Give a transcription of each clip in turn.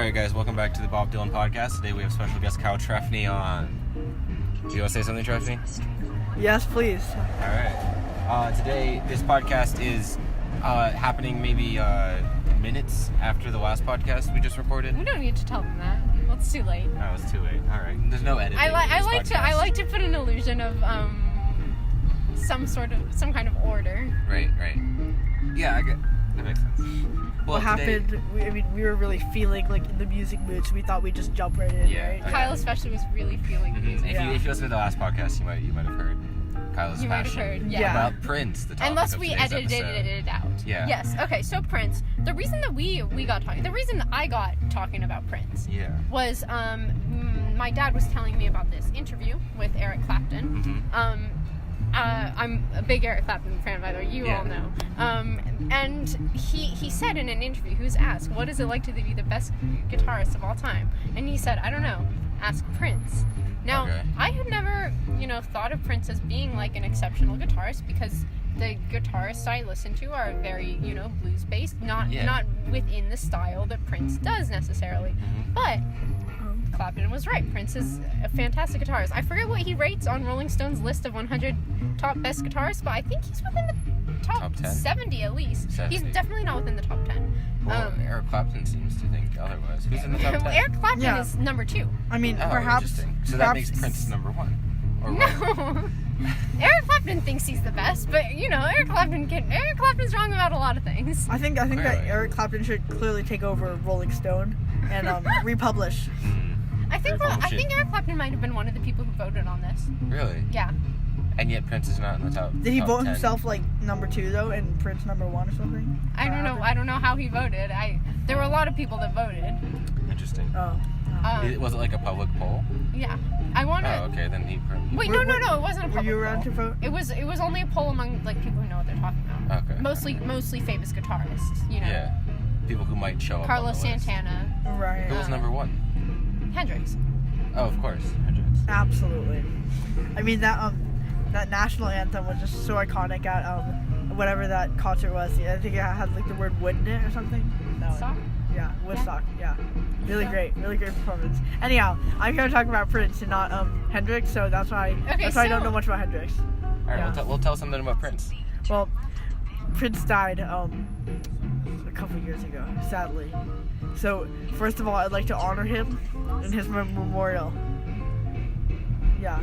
Alright guys, welcome back to the Bob Dylan Podcast. Today we have special guest Kyle Trtefny on. Do you want to say something, Trtefny? Yes, please. Alright. Today, this podcast is happening maybe minutes after the last podcast we just recorded. We don't need to tell them that. Well, it's too late. Oh, it's too late. Alright. There's no editing. I like to put an illusion of some kind of order. Right. Yeah, that makes sense. Well, What happened? We were really feeling like in the music mood, so we thought we'd just jump right in. Yeah. Right? Kyle especially was really feeling the music. If you listen to the last podcast, you might have heard Kyle's You might have passion heard, yeah. about Prince. The topic Unless of we today's edited episode. it out. Yeah. Yes. Okay. So Prince. The reason that we got talking. The reason that I got talking about Prince. Yeah. Was my dad was telling me about this interview with Eric Clapton. Mm-hmm. I'm a big Eric Clapton fan, by the way. You all know. And he said in an interview, he was asked, what is it like to be the best guitarist of all time? And he said, I don't know. Ask Prince. Now, Okay. I had never, thought of Prince as being like an exceptional guitarist because the guitarists I listen to are very, blues-based, not within the style that Prince does necessarily. Mm-hmm. But Clapton was right. Prince is a fantastic guitarist. I forget what he rates on Rolling Stone's list of 100 top best guitarists, but I think he's within the top 10? 70 at least. 70. He's definitely not within the top 10. Well, Eric Clapton seems to think otherwise. Who's in the top 10? Eric Clapton is number 2. I mean, Oh, perhaps. interesting. So that makes Prince number 1. Or what? No. Eric Clapton thinks he's the best, but Eric Clapton's wrong about a lot of things. I think that Clearly. Eric Clapton should clearly take over Rolling Stone and republish. I think Eric Clapton might have been one of the people who voted on this. Really? Yeah. And yet Prince is not in the top. Did he top vote 10. himself like number 2 though, and Prince number 1 or something? I don't know. I don't know how he voted. There were a lot of people that voted. Interesting. Oh. Was it like a public poll? Yeah. I want to. Oh, okay. Then he. Wait, no. It wasn't a public Were you around poll. to vote? It was only a poll among like people who know what they're talking about. Okay. Mostly famous guitarists. Yeah. People who might show up. Carlos on the list. Santana, Right. Who was number 1? Hendrix. Oh, of course. Hendrix. Absolutely. I mean that national anthem was just so iconic at whatever that concert was. I think it had like the word "wood" in it or something. No. Sock? Yeah, Woodstock. Yeah, really great performance. Anyhow, I'm here to talk about Prince and not Hendrix, so that's why I don't know much about Hendrix. All right. Yeah. We'll tell something about Prince. Well, Prince died a couple years ago, sadly. So first of all, I'd like to honor him in his memorial. Yeah,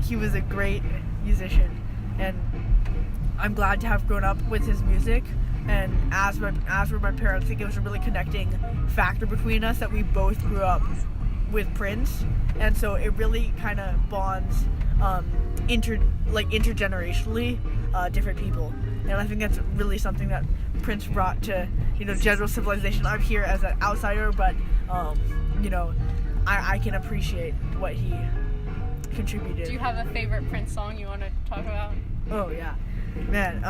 he was a great musician, and I'm glad to have grown up with his music. And as were my parents, I think it was a really connecting factor between us that we both grew up with Prince, and so it really kind of bonds intergenerationally different people. And I think that's really something that Prince brought to general civilization. I'm here as an outsider, but I can appreciate what he contributed. Do you have a favorite Prince song you want to talk about? Oh yeah, man.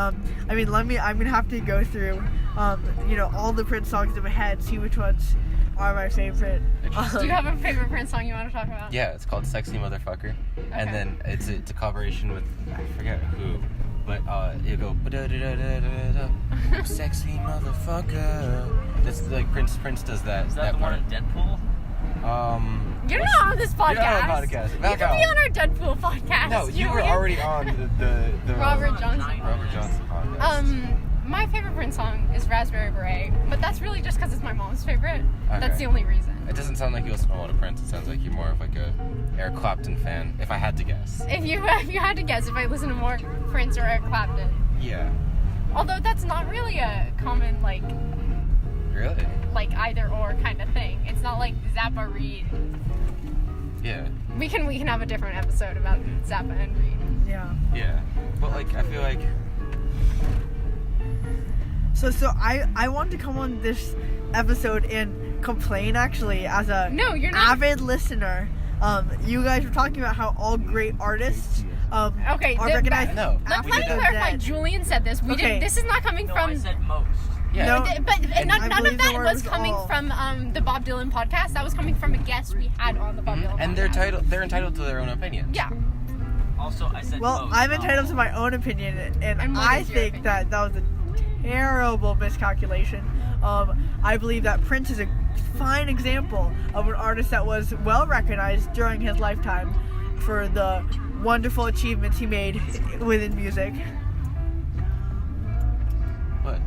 I mean, I'm gonna have to go through, all the Prince songs in my head, see which ones are my favorite. Do you have a favorite Prince song you want to talk about? Yeah, it's called "Sexy Motherfucker," and Okay. then it's a collaboration with I forget who, but you go "Ba-da-da-da-da-da-da, sexy motherfucker." That's like Prince does that. Is that the one part. in Deadpool? You're not on this podcast. You're not on the podcast. You Back can be out. on our Deadpool podcast. No, you were already on the Robert Johnson. Robert Johnson podcast. My favorite Prince song is Raspberry Beret, but that's really just because it's my mom's favorite. Okay. That's the only reason. It doesn't sound like you listen to a lot of Prince. It sounds like you're more of like a Eric Clapton fan, if I had to guess. If you had to guess, if I listen to more Prince or Eric Clapton. Yeah. Although that's not really a common Really? either or kind of thing. It's not like Zappa Reed. Yeah. We can have a different episode about Zappa and Reed. Yeah. Yeah. But I feel like. So I wanted to come on this episode and complain actually as a No, you're not. avid listener. You guys were talking about how all great artists Okay, are recognized. No. Let after me they're clarify. dead. Julian said this. We Okay. didn't. This is not coming No, from. I said most. Yeah. No. But I none believe of the that word was was coming all. from the Bob Dylan podcast. That was coming from a guest we had on the Bob Dylan podcast. And they're entitled to their own opinions. Yeah. Also, I said Well, most. I'm not entitled to all. my own opinion, and And what I is your think opinion? that was a terrible miscalculation. I believe that Prince is a fine example of an artist that was well recognized during his lifetime for the wonderful achievements he made within music. What?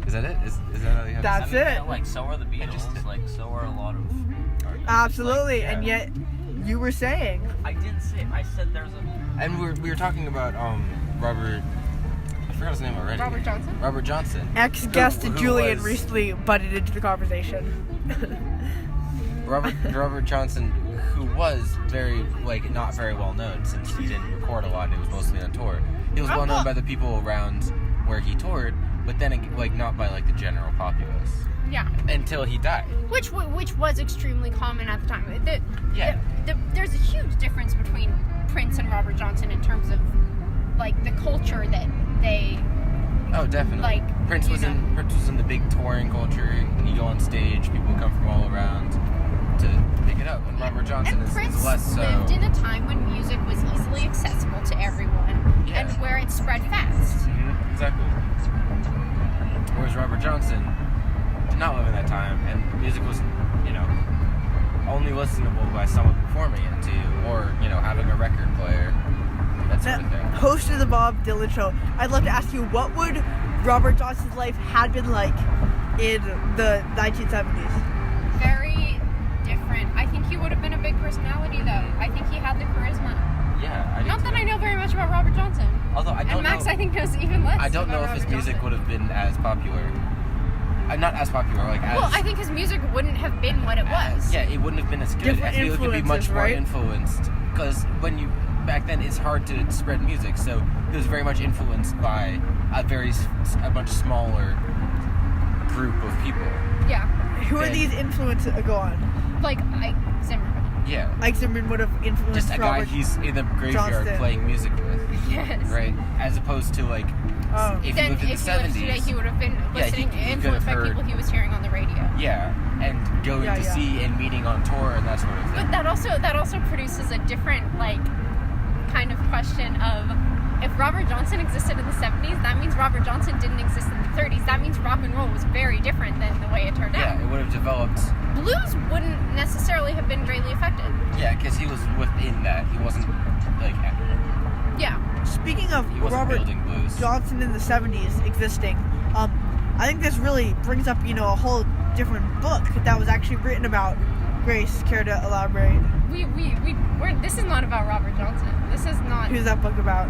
Is that it? Is that all you have That's to say? it. Yeah, like, so are the Beatles. Like, so are a lot of artists. Absolutely, Like, and yeah. yet you were saying I didn't say. I said there's a. And we were talking about Robert. I forgot his name already. Robert Johnson? Robert Johnson. ex-guest Who Julian was- recently butted into the conversation. Robert Johnson, who was very not very well known since he didn't record a lot. It was mostly on tour. He was well known by the people around where he toured, but then not by the general populace Yeah. until he died. Which was extremely common at the time. Yeah. There's a huge difference between Prince and Robert Johnson in terms of the culture that they. Oh, definitely. Prince was in the big touring culture. You go on stage, people come from all around to pick it up. And Robert Johnson And Prince is less so. lived in a time when music was easily accessible to everyone, Yeah. and where it spread fast. Mhm, exactly. Whereas Robert Johnson did not live in that time, and music was, only listenable by someone performing it to you, or having a record player, that sort of thing. Host of the Bob Dylan Show, I'd love to ask you, what would Robert Johnson's life had been like in the 1970s? Very different. I think he would have been a big personality, though. I think he had the charisma. Yeah, I do Not that too. I know very much about Robert Johnson. Although I don't And Max, know. I think, knows even less. I don't know about if his Robert music Johnson. would have been as popular. Not as popular, as. Well, I think his music wouldn't have been what it was. Yeah, it wouldn't have been as good. Different I feel it could be much influences, more right? influenced. Because back then, it's hard to spread music, so it was very much influenced by a much smaller group of people. Yeah. Who are And- these influences? Go on. Like Ike Zimmerman. Yeah. Ike Zimmerman would have influenced Just a guy Robert. he's in the graveyard Johnston. playing music with, Yes. right? As opposed to Oh. if he Then lived in the if he lived today, 70s. he would have been Yeah, listening, he could influenced by have heard- people he was hearing on the radio. Yeah, and going Yeah, to yeah. see and meeting on tour and that sort of thing. But that also produces a different kind of question of, if Robert Johnson existed in the 70s, that means Robert Johnson didn't exist in the 30s. That means rock and roll was very different than the way it turned Yeah, out. it would have developed. Blues wouldn't necessarily have been greatly affected. Yeah, because he was within that. He wasn't Yeah. Speaking of he wasn't Robert building blues. Johnson in the 70s existing, I think this really brings up, a whole different book that was actually written about. Grace, care to elaborate? This is not about Robert Johnson. This is not. Who's that book about?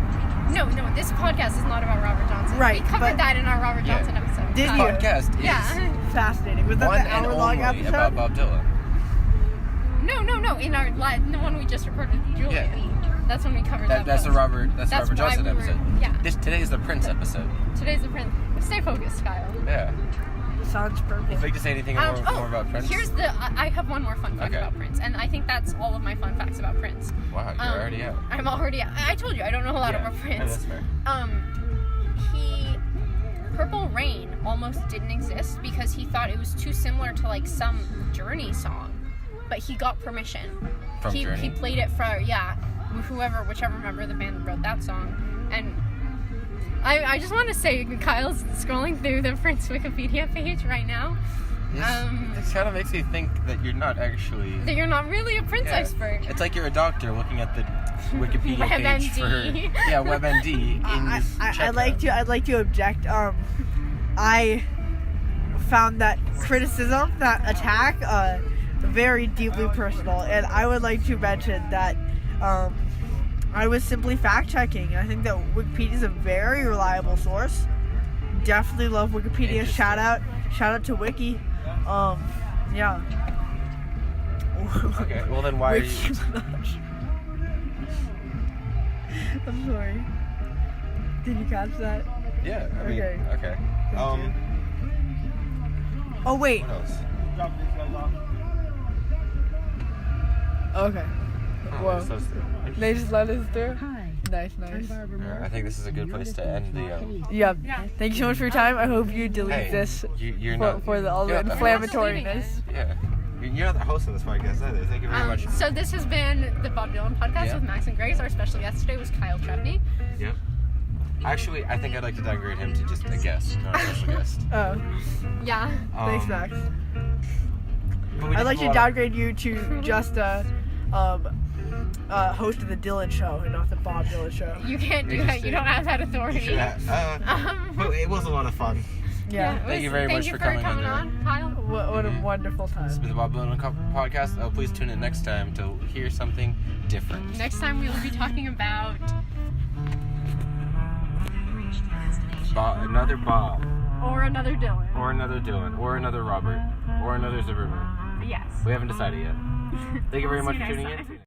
No, this podcast is not about Robert Johnson. Right, We covered but- that in our Robert Yeah. Johnson episode. Did This you? podcast is Yeah. Fascinating. Was that one the and hour-long only episode? about Bob Dylan. No. In the one we just recorded with Julia. Yeah. That's when we covered that. That's the book. Robert That's Robert why Johnson we were- episode. yeah. Today is the Prince episode. Today's the Prince. Stay focused, Kyle. Yeah. Sounds perfect. Would you like to say anything more about Prince? I have one more fun fact Okay. about Prince, and I think that's all of my fun facts about Prince. Wow, you're already out. I'm already out. I told you I don't know a lot about Yeah, Prince. that's fair. Purple Rain almost didn't exist because he thought it was too similar to some Journey song, but he got permission. From he Journey? He played it for whichever member of the band wrote that song, and I just want to say, Kyle's scrolling through the Prince Wikipedia page right now. This kind of makes me think that you're not actually. That you're not really a Prince expert. It's like you're a doctor looking at the Wikipedia page for WebMD. WebMD. I'd like to object. I found that criticism, that attack, very deeply personal, and I would like to mention that I was simply fact checking. I think that Wikipedia is a very reliable source. Definitely love Wikipedia. Shout out to Wiki. Yeah. Okay, well then why are you... Wiki Minaj. I'm sorry. Did you catch that? Yeah, I mean, Okay. okay. Oh wait. What else? Okay. Whoa. So- They just let us through. Nice. I think this is a good place to end the... Yeah. Thank you so much for your time. I hope you delete Hey, this you're for, not... for all the you're not inflammatoriness. Yeah. You're not the host of this podcast either. Thank you very much. So this has been the Bob Dylan podcast Yeah. with Max and Grace. Our special guest today was Kyle Trtefny. Yep. Actually, I think I'd like to downgrade him to just a guest, not a special guest. Oh, Yeah. thanks, Max. But we I'd just like have to a lot of- downgrade you to just host of the Dylan Show and not the Bob Dylan Show. You can't do that. Interesting. You don't have that authority. But it was a lot of fun. Yeah. Thank you very much for coming on, Kyle. What a wonderful This has time. been the Bob Dylan Podcast. Please tune in next time to hear something different. Next time we will be talking about Another Bob. or another Dylan. Or another Dylan. Or another Robert. Or another Zimmerman. Yes. We haven't decided yet. Thank you very See much you for next tuning time. in.